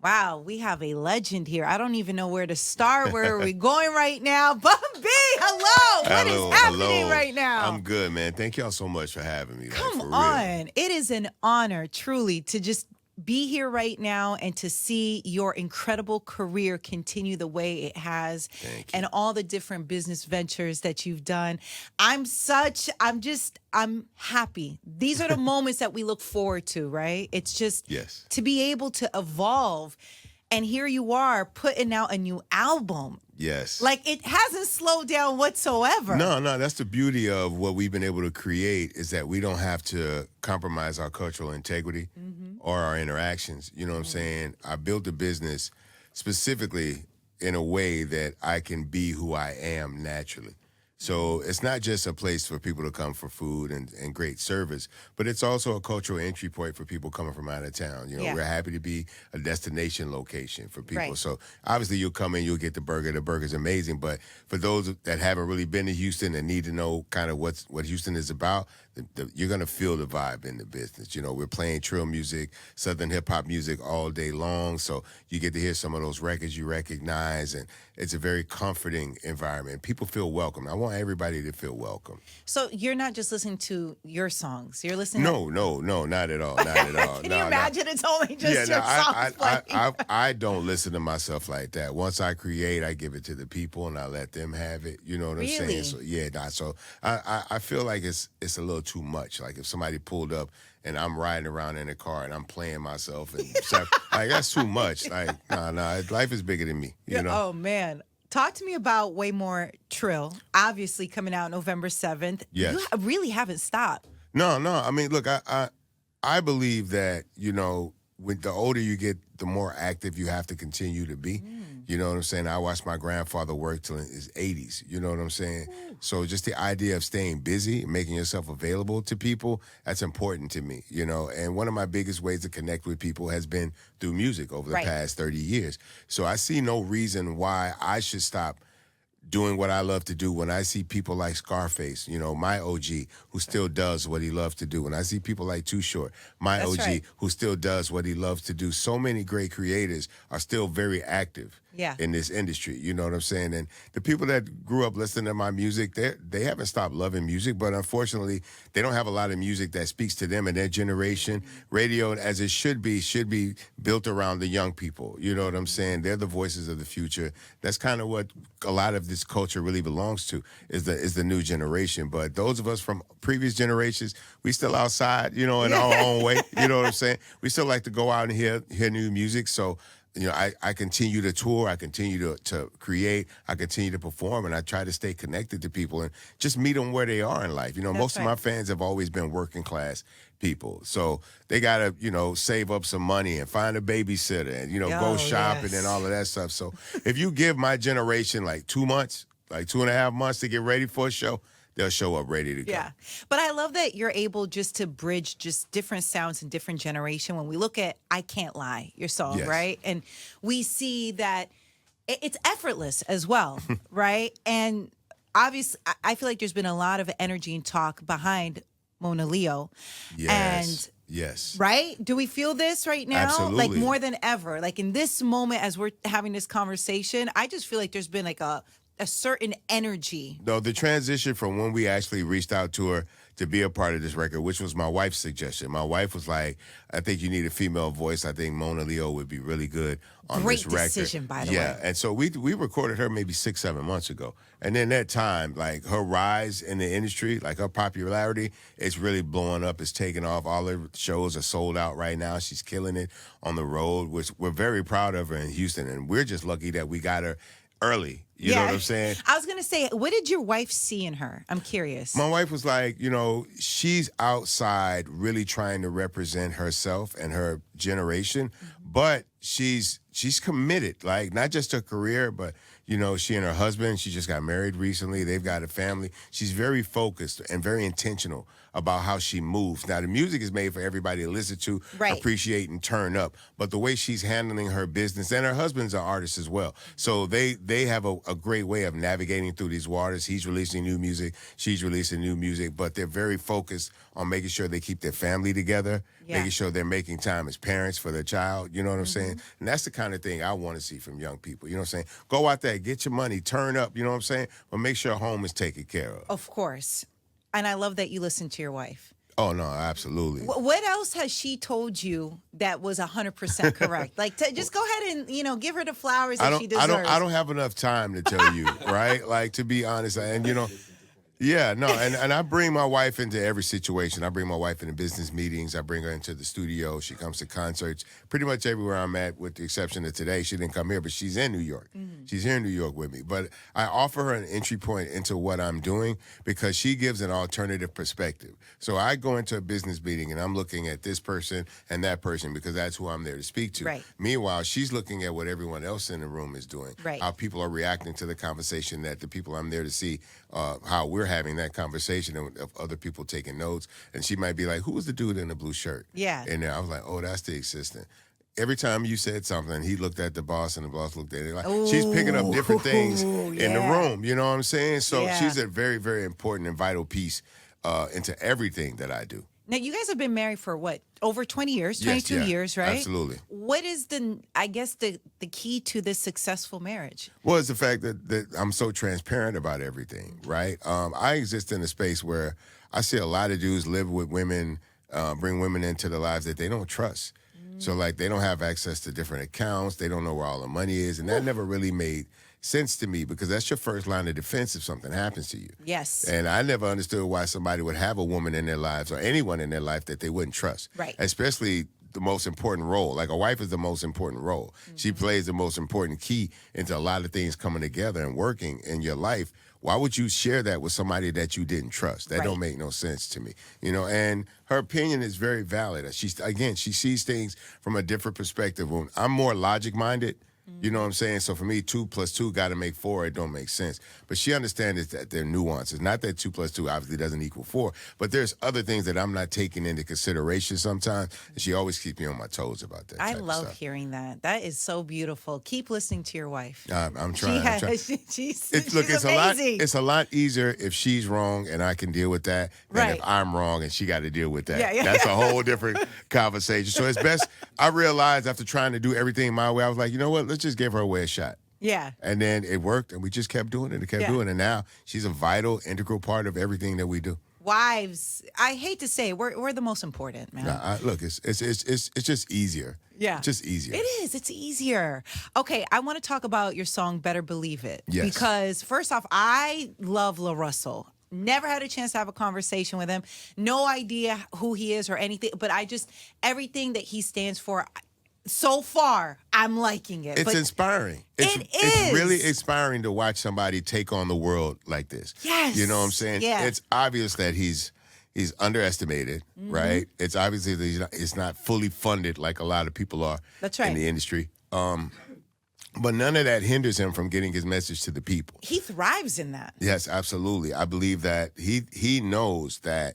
Wow, we have a legend here. I don't even know where to start. Where are we going right now? Bun B, hello. What is happening right now? I'm good, man. Thank y'all so much for having me. Come for real. on. It is an honor, truly, to just be here right now and to see your incredible career continue the way it has and all the different business ventures that you've done. I'm happy. These are the moments that we look forward to, right? It's just to be able to evolve. And here you are putting out a new album. Yes. Like, it hasn't slowed down whatsoever. No, that's the beauty of what we've been able to create, is that we don't have to compromise our cultural integrity or our interactions. You know what I'm saying? I built a business specifically in a way that I can be who I am naturally. So it's not just a place for people to come for food and great service, but it's also a cultural entry point for people coming from out of town. You know, we're happy to be a destination location for people. Right. So obviously you'll come in, you'll get the burger. The burger's amazing. But for those that haven't really been to Houston and need to know kind of what Houston is about, you're going to feel the vibe in the business. You know, we're playing trill music, Southern hip-hop music all day long. So you get to hear some of those records you recognize, and it's a very comforting environment. People feel welcome. I want everybody to feel welcome. So you're not just listening to your songs. You're listening No, not at all. Not at all. Can you imagine it's only just your songs playing? I don't listen to myself like that. Once I create, I give it to the people and I let them have it. You know what I'm saying? So I feel like it's a little too much. Like if somebody pulled up and I'm riding around in a car and I'm playing myself and like that's too much. Like life is bigger than me. You know? Oh man. Talk to me about Way More Trill, obviously coming out November 7th. Yes. You really haven't stopped. No. I mean, look, I believe that, you know, when the older you get, the more active you have to continue to be. You know what I'm saying? I watched my grandfather work till in his 80s. You know what I'm saying? So just the idea of staying busy, making yourself available to people, that's important to me, you know? And one of my biggest ways to connect with people has been through music over the past 30 years. So I see no reason why I should stop doing what I love to do. When I see people like Scarface, you know, my OG, who still does what he loves to do. When I see people like Too Short, my OG, who still does what he loves to do. So many great creators are still very active in this industry. You know what I'm saying? And the people that grew up listening to my music, they haven't stopped loving music, but unfortunately, they don't have a lot of music that speaks to them and their generation. Radio, as it should be built around the young people. You know what I'm saying? They're the voices of the future. That's kind of what a lot of this culture really belongs to, is the new generation. But those of us from previous generations, we still outside, you know, in our own way. You know what I'm saying? We still like to go out and hear new music. So, you know, I continue to tour, I continue to create, I continue to perform, and I try to stay connected to people and just meet them where they are in life. You know, most of my fans have always been working class people. So they got to, you know, save up some money and find a babysitter and, you know, go shopping and all of that stuff. So if you give my generation like 2 months, like 2.5 months to get ready for a show, they'll show up ready to go. Yeah. But I love that you're able just to bridge just different sounds in different generation. When we look at I Can't Lie, your song, right? And we see that it's effortless as well, right? And obviously, I feel like there's been a lot of energy and talk behind Mona Leo. Yes. Right? Do we feel this right now? Absolutely. Like more than ever. Like in this moment as we're having this conversation, I just feel like there's been like a certain energy. No, the transition from when we actually reached out to her to be a part of this record, which was my wife's suggestion. My wife was like, I think you need a female voice. I think Mona Leo would be really good on this record. Great decision, by the way. Yeah, and so we recorded her maybe 6-7 months ago. And then that time, like her rise in the industry, like her popularity, it's really blowing up. It's taking off. All her shows are sold out right now. She's killing it on the road, which we're very proud of her in Houston. And we're just lucky that we got her early. You know what I'm saying? I was going to say, what did your wife see in her? I'm curious. My wife was like, you know, she's outside really trying to represent herself and her generation, but she's committed, like not just her career, but, you know, she and her husband, she just got married recently. They've got a family. She's very focused and very intentional about how she moves. Now, the music is made for everybody to listen to, appreciate, and turn up. But the way she's handling her business, and her husband's an artist as well. So they have a great way of navigating through these waters. He's releasing new music. She's releasing new music. But they're very focused on making sure they keep their family together, making sure they're making time as parents for their child. You know what I'm saying? And that's the kind of thing I want to see from young people. You know what I'm saying? Go out there, get your money, turn up, you know what I'm saying? But make sure home is taken care of. Of course. And I love that you listen to your wife. Oh, no, absolutely. What else has she told you that was 100% correct? Like, just go ahead and, give her the flowers that she deserves. I don't have enough time to tell you, right? Like, to be honest, and, yeah, no, and I bring my wife into every situation. I bring my wife into business meetings. I bring her into the studio. She comes to concerts. Pretty much everywhere I'm at, with the exception of today. She didn't come here, but she's in New York. She's here in New York with me. But I offer her an entry point into what I'm doing because she gives an alternative perspective. So I go into a business meeting and I'm looking at this person and that person because that's who I'm there to speak to. Right. Meanwhile, she's looking at what everyone else in the room is doing, right. How people are reacting to the conversation, that the people I'm there to see, how we're having that conversation of other people taking notes. And she might be like, who was the dude in the blue shirt? Yeah. And I was like, oh, that's the assistant. Every time you said something, he looked at the boss and the boss looked at it. Like, she's picking up different things in the room. You know what I'm saying? So she's a very, very important and vital piece into everything that I do. Now, you guys have been married for what? Over 20 years, 22 years, right? Absolutely. What is the key to this successful marriage? Well, it's the fact that I'm so transparent about everything, right? I exist in a space where I see a lot of dudes live with women, bring women into their lives that they don't trust. So, like, they don't have access to different accounts. They don't know where all the money is. And that never really made sense to me because that's your first line of defense if something happens to you. Yes. And I never understood why somebody would have a woman in their lives or anyone in their life that they wouldn't trust. Right. Especially the most important role. Like, a wife is the most important role. She plays the most important key into a lot of things coming together and working in your life. Why would you share that with somebody that you didn't trust? That don't make no sense to me. And her opinion is very valid. She sees things from a different perspective. When I'm more logic-minded, you know what I'm saying? So for me, 2 + 2 got to make 4. It don't make sense. But she understands that there are nuances. Not that 2 + 2 obviously doesn't equal 4, but there's other things that I'm not taking into consideration sometimes. And she always keeps me on my toes about that. I love hearing that. That is so beautiful. Keep listening to your wife. I'm trying. She's amazing. It's a lot easier if she's wrong and I can deal with that than if I'm wrong and she got to deal with that. Yeah. That's a whole different conversation. So it's best. I realized after trying to do everything my way, I was like, you know what? Let's just give her away a shot. Yeah. And then it worked, and we just kept doing it and kept doing it. And now she's a vital, integral part of everything that we do. Wives, I hate to say it, we're the most important, man. Look, it's just easier. Yeah. It's just easier. It is. It's easier. Okay, I want to talk about your song Better Believe It. Yes. Because first off, I love La Russell. Never had a chance to have a conversation with him. No idea who he is or anything, but everything that he stands for, so far, I'm liking it. It's inspiring. It's really inspiring to watch somebody take on the world like this. Yes. You know what I'm saying? Yeah. It's obvious that he's underestimated, right? It's obviously that he's not fully funded like a lot of people are in the industry. But none of that hinders him from getting his message to the people. He thrives in that. Yes, absolutely. I believe that he knows that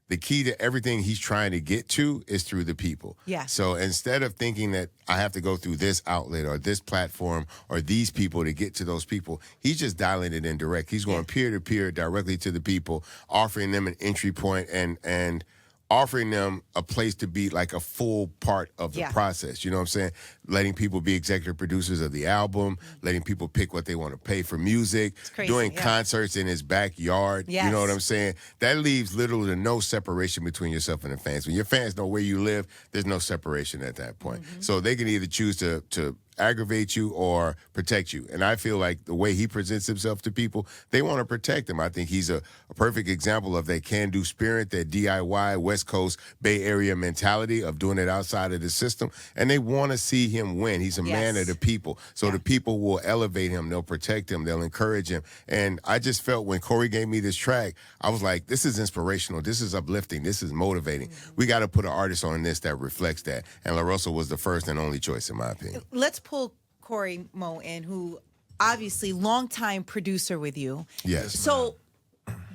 the key to everything he's trying to get to is through the people. Yeah. So instead of thinking that I have to go through this outlet or this platform or these people to get to those people, he's just dialing it in direct. He's going peer-to-peer directly to the people, offering them an entry point and offering them a place to be like a full part of the process. You know what I'm saying? Letting people be executive producers of the album, letting people pick what they want to pay for music, doing concerts in his backyard. Yes. You know what I'm saying? That leaves little to no separation between yourself and the fans. When your fans know where you live, there's no separation at that point. So they can either choose to aggravate you or protect you. And I feel like the way he presents himself to people, they want to protect him. I think he's a perfect example of that can-do spirit, that DIY, West Coast, Bay Area mentality of doing it outside of the system. And they want to see him win. He's a man of the people. So the people will elevate him. They'll protect him. They'll encourage him. And I just felt when Corey gave me this track, I was like, this is inspirational. This is uplifting. This is motivating. We got to put an artist on this that reflects that. And La Russell was the first and only choice, in my opinion. Let's pull Corey Mo in, who obviously longtime producer with you. Yes. So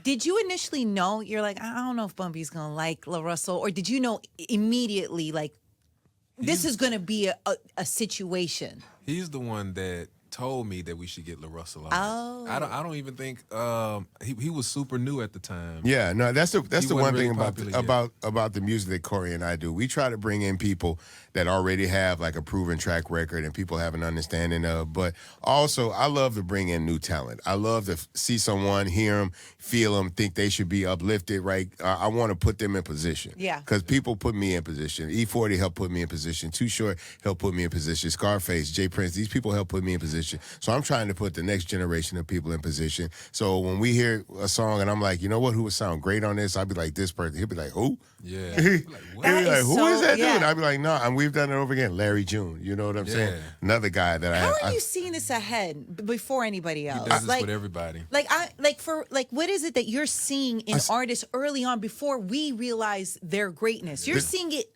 did you initially know, you're like, I don't know if Bun B's going to like La Russell, or did you know immediately, like, this is going to be a situation? He's the one that told me that we should get LaRussell on. Oh. I don't even think he was super new at the time. Yeah, no, that's the one really thing popular yet. about the music that Corey and I do. We try to bring in people that already have like a proven track record and people have an understanding of. But also, I love to bring in new talent. I love to see someone, hear them, feel them, think they should be uplifted. Right? I want to put them in position. Yeah. Because people put me in position. E40 helped put me in position. Too Short helped put me in position. Scarface, Jay Prince, these people help put me in position. So I'm trying to put the next generation of people in position. So when we hear a song and I'm like, you know what, who would sound great on this? I'll be like, this person. He'll be like, who? Yeah. He'll Like, what? be like, who is that yeah. dude? I'll be like, no, and we've done it over again. Larry June. You know what I'm saying? Another guy that How are you seeing this ahead before anybody else? He does this with everybody. What is it that you're seeing in artists early on before we realize their greatness? You're seeing it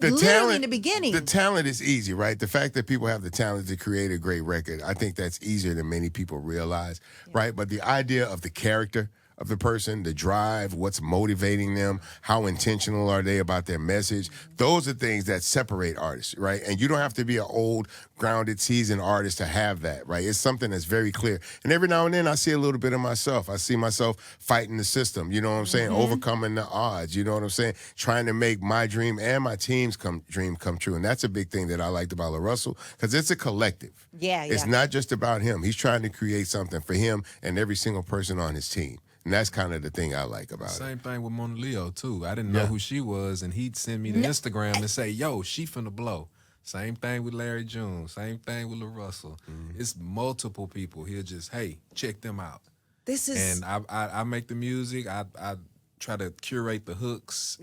literally in the beginning. The talent is easy, right? The fact that people have the talent to create a great record, I think that's easier than many people realize, right? But the idea of the character of the person, the drive, what's motivating them, how intentional are they about their message, those are things that separate artists, right? And you don't have to be an old, grounded, seasoned artist to have that, right? It's something that's very clear. And every now and then I see a little bit of myself. I see myself fighting the system, you know what I'm saying? Overcoming the odds, you know what I'm saying? Trying to make my dream and my team's dream come true. And that's a big thing that I liked about LaRussell, because it's a collective. Yeah. It's not just about him. He's trying to create something for him and every single person on his team. And that's kind of the thing I like about it. Same thing with Mona Leo, too. I didn't know who she was, and he'd send me to Instagram and say, yo, she finna blow. Same thing with Larry June. Same thing with LaRussell. It's multiple people. He'll just, hey, check them out. This is... And I make the music. I try to curate the hooks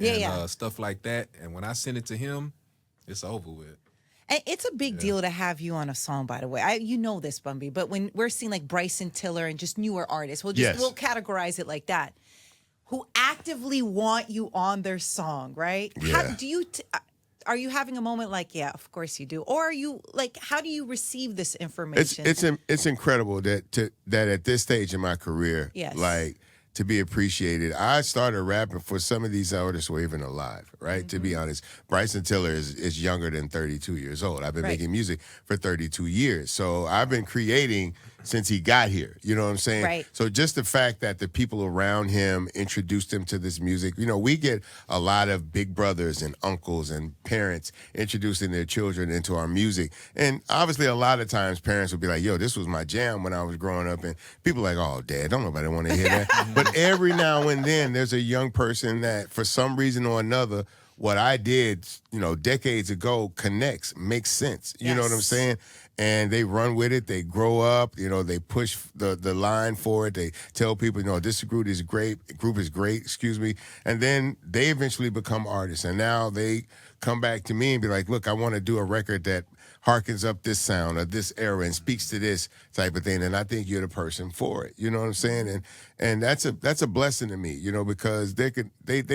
stuff like that. And when I send it to him, it's over with. And it's a big deal to have you on a song, by the way. You know this, Bun B, but when we're seeing like Bryson Tiller and just newer artists, we'll categorize it like that, who actively want you on their song, right? Yeah. Are you having a moment like, yeah, of course you do, or are you like, how do you receive this information? It's incredible that at this stage in my career, like, to be appreciated. I started rapping for some of these artists who are even alive, right? To be honest, Bryson Tiller is younger than 32 years old. I've been making music for 32 years. So I've been creating since he got here. You know what I'm saying? Right. So just the fact that the people around him introduced him to this music, you know, we get a lot of big brothers and uncles and parents introducing their children into our music. And obviously a lot of times parents will be like, yo, this was my jam when I was growing up. And people are like, oh, Dad, don't nobody want to hear that. But every now and then there's a young person that for some reason or another, what I did, you know, decades ago connects, makes sense. You know what I'm saying? And they run with it. They grow up. You know, they push the line for it. They tell people, you know, this group is great. Excuse me. And then they eventually become artists. And now they come back to me and be like, look, I want to do a record that harkens up this sound or this era and speaks to this type of thing. And I think you're the person for it. You know what I'm saying? And that's a blessing to me, you know, because they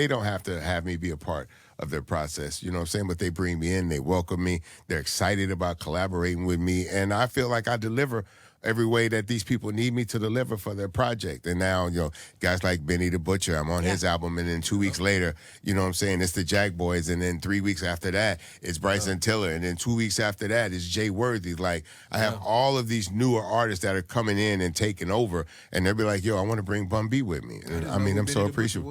don't have to have me be a part of their process, you know what I'm saying? But they bring me in, they welcome me, they're excited about collaborating with me, and I feel like I deliver every way that these people need me to deliver for their project. And now, you know, guys like Benny the Butcher, I'm on his album, and then 2 weeks later, you know what I'm saying, it's the Jack Boys, and then 3 weeks after that, it's Bryson Tiller, and then 2 weeks after that, it's Jay Worthy. Like, I have all of these newer artists that are coming in and taking over, and they'll be like, yo, I want to bring Bun B with me. And I mean, I'm so appreciative.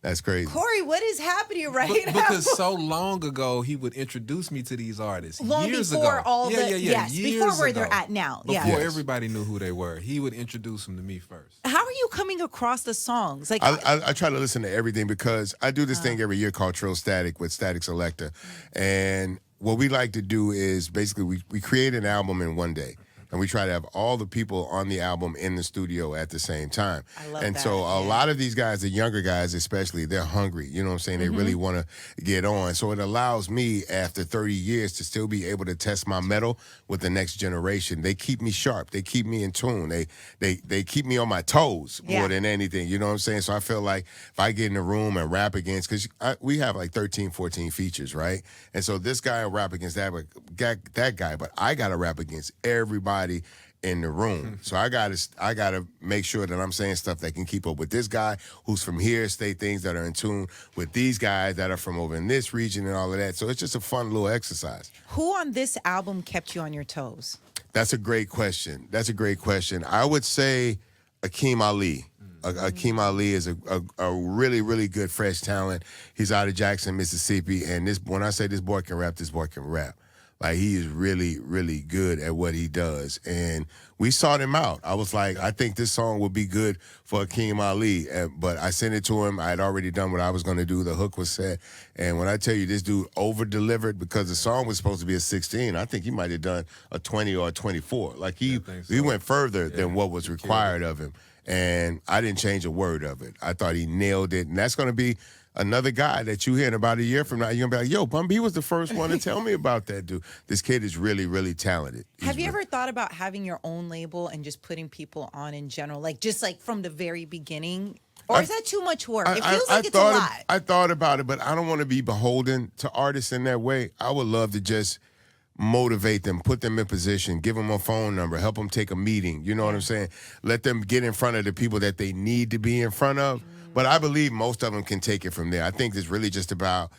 That's crazy. Corey, what is happening right now? Because so long ago, he would introduce me to these artists. Long years before ago. all years before where ago. they're at now. Before everybody knew who they were. He would introduce them to me first. How are you coming across the songs? Like I try to listen to everything because I do this thing every year called Trill Static with Static Selector. And what we like to do is basically we create an album in one day. And we try to have all the people on the album in the studio at the same time. I love and that. so a lot of these guys, the younger guys especially, they're hungry. You know what I'm saying? They really want to get on. So it allows me, after 30 years, to still be able to test my metal with the next generation. They keep me sharp. They keep me in tune. They keep me on my toes more than anything. You know what I'm saying? So I feel like if I get in the room and rap against, because we have like 13, 14 features, right? And so this guy will rap against that guy, but I got to rap against everybody in the room. So I gotta make sure that I'm saying stuff that can keep up with this guy who's from here, say things that are in tune with these guys that are from over in this region and all of that. So it's just a fun little exercise. Who on this album kept you on your toes? That's a great question. I would say Akeem Ali. Akeem Ali is a really, really good fresh talent. He's out of Jackson, Mississippi. And when I say this boy can rap, this boy can rap. Like, he is really, really good at what he does. And we sought him out. I was like, I think this song would be good for Akeem Ali. But I sent it to him. I had already done what I was going to do. The hook was set. And when I tell you this dude over-delivered, because the song was supposed to be a 16, I think he might have done a 20 or a 24. Like, he went further than what was required of him. And I didn't change a word of it. I thought he nailed it. And that's going to be another guy that you hear in about a year from now. You're going to be like, yo, Bun B was the first one to tell me about that dude. This kid is really, really talented. Have you ever thought about having your own label and just putting people on in general? Like, just like from the very beginning? Or is that too much work? It feels like it's a lot. I thought about it, but I don't want to be beholden to artists in that way. I would love to just motivate them, put them in position, give them a phone number, help them take a meeting. You know what I'm saying? Let them get in front of the people that they need to be in front of. But I believe most of them can take it from there. I think it's really just about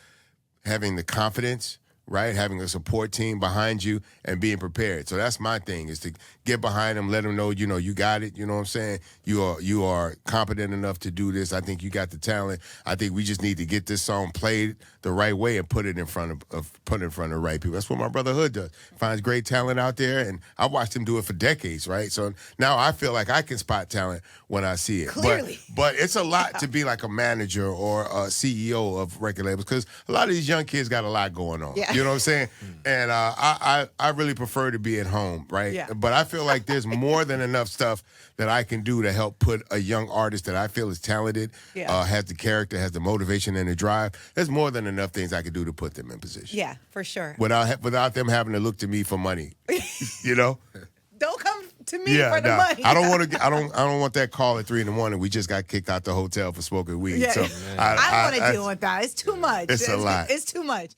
having the confidence, right? Having a support team behind you and being prepared. So that's my thing, is to get behind them, let them know, you know, you got it. You know what I'm saying? You are competent enough to do this. I think you got the talent. I think we just need to get this song played the right way and put it in front of the right people. That's what my brother Hood does. Finds great talent out there, and I watched him do it for decades, right? So now I feel like I can spot talent when I see it. Clearly. But it's a lot to be like a manager or a CEO of record labels, because a lot of these young kids got a lot going on. Yeah. You know what I'm saying? And I really prefer to be at home, right? Yeah. But I feel like there's more than enough stuff that I can do to help put a young artist that I feel is talented, has the character, has the motivation and the drive. There's more than enough things I can do to put them in position. Yeah, for sure. Without them having to look to me for money, you know. Don't come to me for the money. I don't want to. I don't want that call at 3 a.m. We just got kicked out the hotel for smoking weed. Yeah. So I don't want to deal with that. It's too much. It's a lot. It's too much.